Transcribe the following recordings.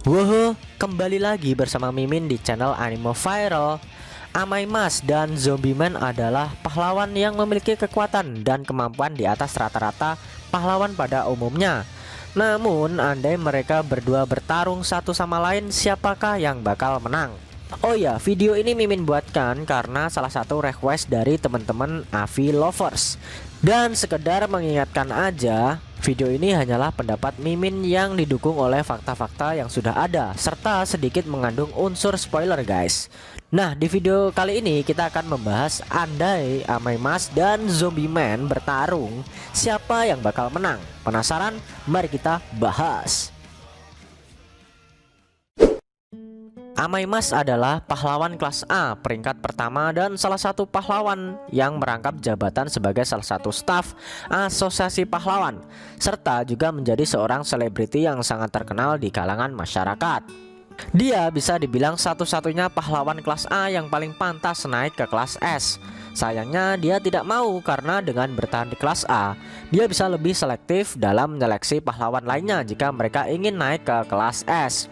Woho, kembali lagi bersama Mimin di channel Anime Viral. Amaimas dan Zombieman adalah pahlawan yang memiliki kekuatan dan kemampuan di atas rata-rata pahlawan pada umumnya. Namun, andai mereka berdua bertarung satu sama lain, siapakah yang bakal menang? Oh ya, video ini Mimin buatkan karena salah satu request dari teman-teman Avi Lovers. Dan sekedar mengingatkan aja, video ini hanyalah pendapat Mimin yang didukung oleh fakta-fakta yang sudah ada, serta sedikit mengandung unsur spoiler guys. Nah, di video kali ini kita akan membahas andai Amaimas dan Zombieman bertarung, siapa yang bakal menang? Penasaran? Mari kita bahas. Amaimas adalah pahlawan kelas A peringkat pertama dan salah satu pahlawan yang merangkap jabatan sebagai salah satu staf asosiasi pahlawan, serta juga menjadi seorang selebriti yang sangat terkenal di kalangan masyarakat. Dia bisa dibilang satu-satunya pahlawan kelas A yang paling pantas naik ke kelas S. Sayangnya dia tidak mau karena dengan bertahan di kelas A, dia bisa lebih selektif dalam menyeleksi pahlawan lainnya jika mereka ingin naik ke kelas S.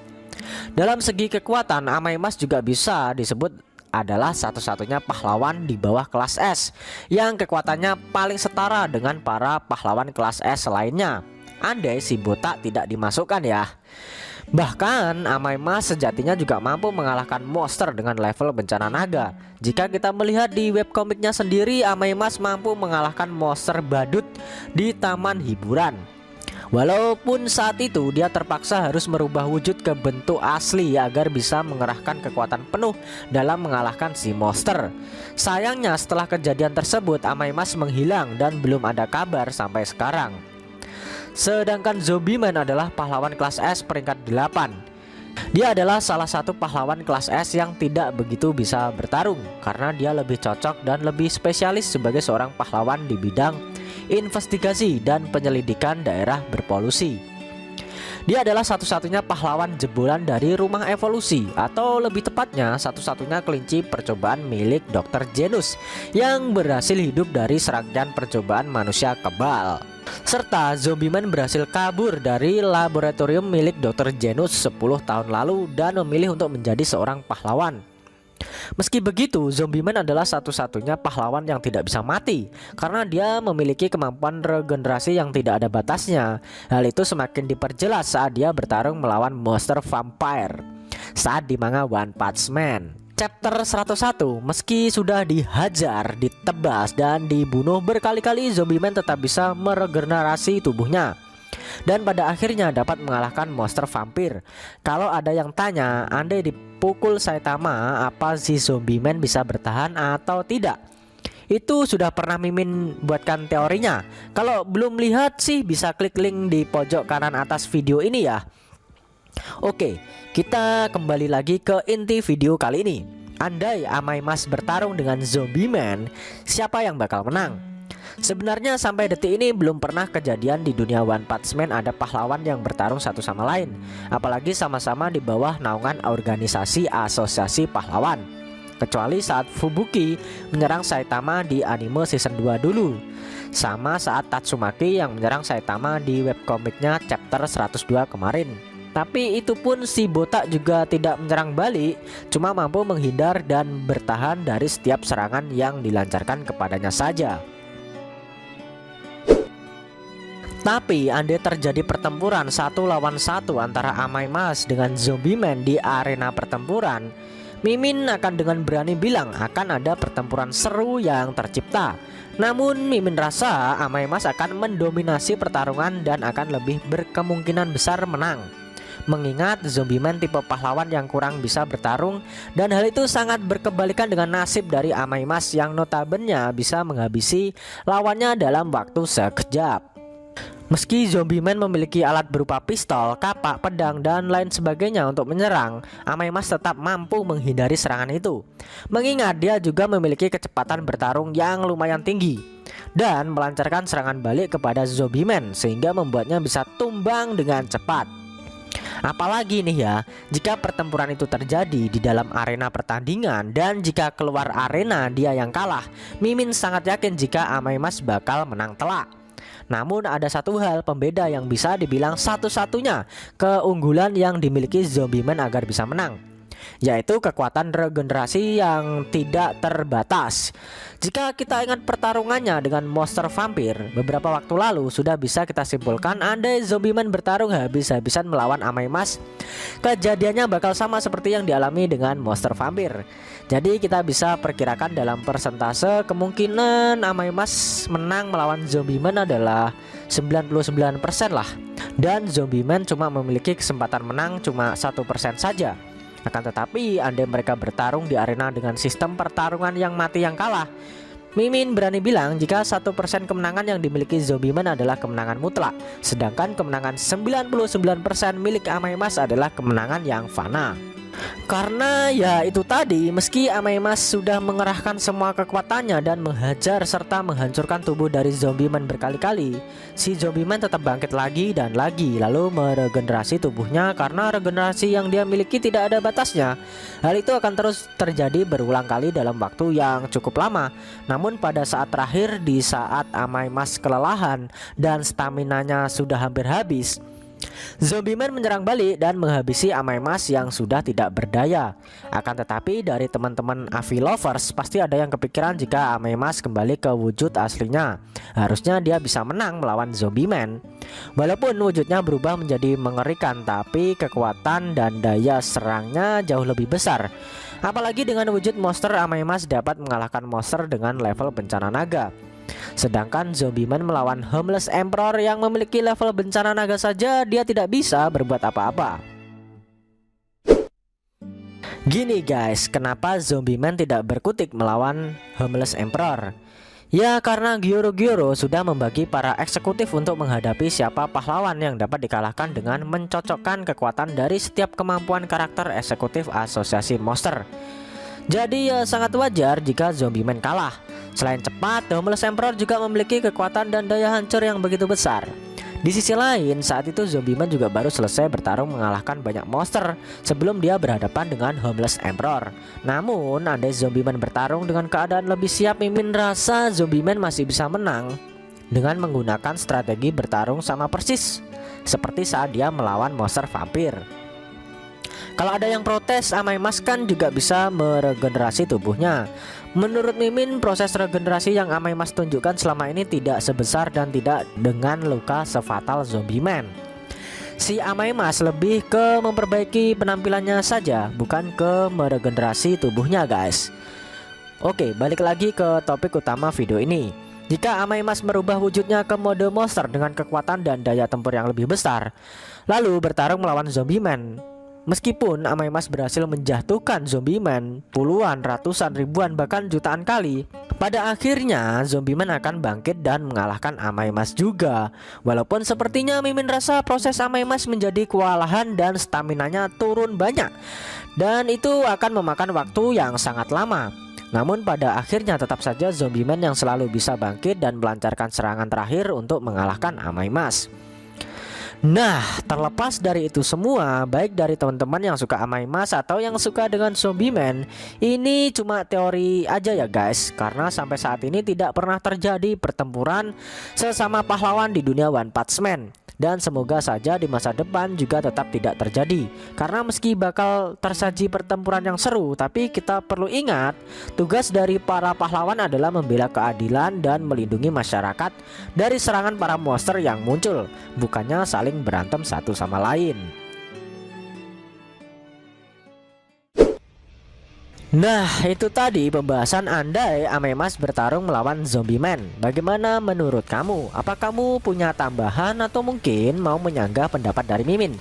Dalam segi kekuatan, Amaimas juga bisa disebut adalah satu-satunya pahlawan di bawah kelas S yang kekuatannya paling setara dengan para pahlawan kelas S lainnya, andai si botak tidak dimasukkan ya. Bahkan Amaimas sejatinya juga mampu mengalahkan monster dengan level bencana naga. Jika kita melihat di webkomiknya sendiri, Amaimas mampu mengalahkan monster badut di taman hiburan. Walaupun saat itu dia terpaksa harus merubah wujud ke bentuk asli agar bisa mengerahkan kekuatan penuh dalam mengalahkan si monster. Sayangnya setelah kejadian tersebut Amaimas menghilang dan belum ada kabar sampai sekarang. Sedangkan Zombieman adalah pahlawan kelas S peringkat 8. Dia adalah salah satu pahlawan kelas S yang tidak begitu bisa bertarung karena dia lebih cocok dan lebih spesialis sebagai seorang pahlawan di bidang investigasi dan penyelidikan daerah berpolusi. Dia adalah satu-satunya pahlawan jebolan dari rumah evolusi, atau lebih tepatnya satu-satunya kelinci percobaan milik Dr. Genus yang berhasil hidup dari serangkaian percobaan manusia kebal. Serta Zombieman berhasil kabur dari laboratorium milik Dr. Genus 10 tahun lalu dan memilih untuk menjadi seorang pahlawan. Meski begitu, Zombieman adalah satu-satunya pahlawan yang tidak bisa mati karena dia memiliki kemampuan regenerasi yang tidak ada batasnya. Hal itu semakin diperjelas saat dia bertarung melawan monster vampire saat di manga One Punch Man. Chapter 101, meski sudah dihajar, ditebas, dan dibunuh berkali-kali, Zombieman tetap bisa meregenerasi tubuhnya dan pada akhirnya dapat mengalahkan monster vampir. Kalau ada yang tanya, andai dipukul Saitama, apa si Zombieman bisa bertahan atau tidak? Itu sudah pernah Mimin buatkan teorinya. Kalau belum lihat sih bisa klik link di pojok kanan atas video ini ya. Oke, kita kembali lagi ke inti video kali ini. Andai Amaimas bertarung dengan Zombieman, siapa yang bakal menang? Sebenarnya sampai detik ini belum pernah kejadian di dunia One Punch Man ada pahlawan yang bertarung satu sama lain, apalagi sama-sama di bawah naungan organisasi asosiasi pahlawan. Kecuali saat Fubuki menyerang Saitama di anime season 2 dulu, sama saat Tatsumaki yang menyerang Saitama di webkomiknya chapter 102 kemarin. Tapi itu pun si botak juga tidak menyerang balik, cuma mampu menghindar dan bertahan dari setiap serangan yang dilancarkan kepadanya saja. Tapi andai terjadi pertempuran 1 lawan 1 antara Amaimas dengan Zombieman di arena pertempuran, Mimin akan dengan berani bilang akan ada pertempuran seru yang tercipta. Namun Mimin rasa Amaimas akan mendominasi pertarungan dan akan lebih berkemungkinan besar menang, mengingat Zombieman tipe pahlawan yang kurang bisa bertarung, dan hal itu sangat berkebalikan dengan nasib dari Amaimas yang notabene bisa menghabisi lawannya dalam waktu sekejap. Meski Zombieman memiliki alat berupa pistol, kapak, pedang, dan lain sebagainya untuk menyerang, Amaimas tetap mampu menghindari serangan itu, mengingat dia juga memiliki kecepatan bertarung yang lumayan tinggi dan melancarkan serangan balik kepada Zombieman sehingga membuatnya bisa tumbang dengan cepat. Apalagi nih ya, jika pertempuran itu terjadi di dalam arena pertandingan dan jika keluar arena dia yang kalah, Mimin sangat yakin jika Amaimas bakal menang telak. Namun ada satu hal pembeda yang bisa dibilang satu-satunya keunggulan yang dimiliki Zombieman agar bisa menang, yaitu kekuatan regenerasi yang tidak terbatas. Jika kita ingat pertarungannya dengan monster vampir beberapa waktu lalu, sudah bisa kita simpulkan andai Zombieman bertarung habis-habisan melawan Amai Mas, kejadiannya bakal sama seperti yang dialami dengan monster vampir. Jadi kita bisa perkirakan dalam persentase kemungkinan Amai Mas menang melawan Zombieman adalah 99% lah. Dan Zombieman cuma memiliki kesempatan menang cuma 1% saja. Akan tetapi andai mereka bertarung di arena dengan sistem pertarungan yang mati yang kalah, Mimin berani bilang jika 1% kemenangan yang dimiliki Zombieman adalah kemenangan mutlak, sedangkan kemenangan 99% milik Amai Mas adalah kemenangan yang fana. Karena ya itu tadi, meski Amai Mas sudah mengerahkan semua kekuatannya dan menghajar serta menghancurkan tubuh dari Zombieman berkali-kali, si Zombieman tetap bangkit lagi dan lagi, lalu meregenerasi tubuhnya karena regenerasi yang dia miliki tidak ada batasnya. Hal itu akan terus terjadi berulang kali dalam waktu yang cukup lama. Namun pada saat terakhir, di saat Amai Mas kelelahan dan staminanya sudah hampir habis, Zombieman menyerang balik dan menghabisi Amai Mas yang sudah tidak berdaya. Akan tetapi dari teman-teman Avi lovers pasti ada yang kepikiran jika Amai Mas kembali ke wujud aslinya, harusnya dia bisa menang melawan Zombieman. Walaupun wujudnya berubah menjadi mengerikan, tapi kekuatan dan daya serangnya jauh lebih besar. Apalagi dengan wujud monster, Amai Mas dapat mengalahkan monster dengan level bencana naga. Sedangkan Zombieman melawan Homeless Emperor yang memiliki level bencana naga saja dia tidak bisa berbuat apa-apa. Gini guys, kenapa Zombieman tidak berkutik melawan Homeless Emperor? Ya karena Gyoro sudah membagi para eksekutif untuk menghadapi siapa pahlawan yang dapat dikalahkan dengan mencocokkan kekuatan dari setiap kemampuan karakter eksekutif asosiasi monster. Jadi ya sangat wajar jika Zombieman kalah. Selain cepat, Homeless Emperor juga memiliki kekuatan dan daya hancur yang begitu besar. Di sisi lain, saat itu Zombieman juga baru selesai bertarung mengalahkan banyak monster sebelum dia berhadapan dengan Homeless Emperor. Namun, andai Zombieman bertarung dengan keadaan lebih siap, Mimin rasa Zombieman masih bisa menang dengan menggunakan strategi bertarung sama persis seperti saat dia melawan monster vampir. Kalau ada yang protes, Amai Mas kan juga bisa meregenerasi tubuhnya. Menurut Mimin, proses regenerasi yang Amai Mas tunjukkan selama ini tidak sebesar dan tidak dengan luka sefatal Zombieman. Si Amai Mas lebih ke memperbaiki penampilannya saja, bukan ke meregenerasi tubuhnya guys. Oke, balik lagi ke topik utama video ini. Jika Amai Mas merubah wujudnya ke mode monster dengan kekuatan dan daya tempur yang lebih besar, lalu bertarung melawan Zombieman, meskipun Amai Mas berhasil menjatuhkan Zombieman puluhan, ratusan, ribuan, bahkan jutaan kali, pada akhirnya Zombieman akan bangkit dan mengalahkan Amai Mas juga. Walaupun sepertinya Mimin rasa proses Amai Mas menjadi kewalahan dan staminanya turun banyak, dan itu akan memakan waktu yang sangat lama. Namun pada akhirnya tetap saja Zombieman yang selalu bisa bangkit dan melancarkan serangan terakhir untuk mengalahkan Amai Mas. Nah, terlepas dari itu semua, baik dari teman-teman yang suka Amai Mas atau yang suka dengan Zombieman, ini cuma teori aja ya guys, karena sampai saat ini tidak pernah terjadi pertempuran sesama pahlawan di dunia One Punch Man. Dan semoga saja di masa depan juga tetap tidak terjadi. Karena meski bakal tersaji pertempuran yang seru, tapi kita perlu ingat, tugas dari para pahlawan adalah membela keadilan dan melindungi masyarakat dari serangan para monster yang muncul, bukannya saling berantem satu sama lain. Nah, itu tadi pembahasan andai Amai Mas bertarung melawan Zombieman. Bagaimana menurut kamu? Apa kamu punya tambahan atau mungkin mau menyanggah pendapat dari Mimin?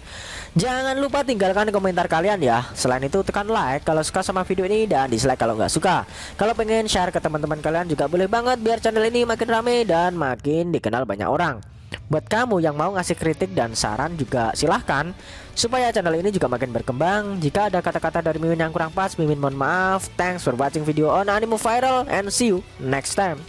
Jangan lupa tinggalkan komentar kalian ya. Selain itu tekan like kalau suka sama video ini dan dislike kalau nggak suka. Kalau pengen share ke teman-teman kalian juga boleh banget biar channel ini makin rame dan makin dikenal banyak orang. Buat kamu yang mau ngasih kritik dan saran juga silahkan, supaya channel ini juga makin berkembang. Jika ada kata-kata dari Mimin yang kurang pas, Mimin mohon maaf. Thanks for watching video on Anime Viral and see you next time.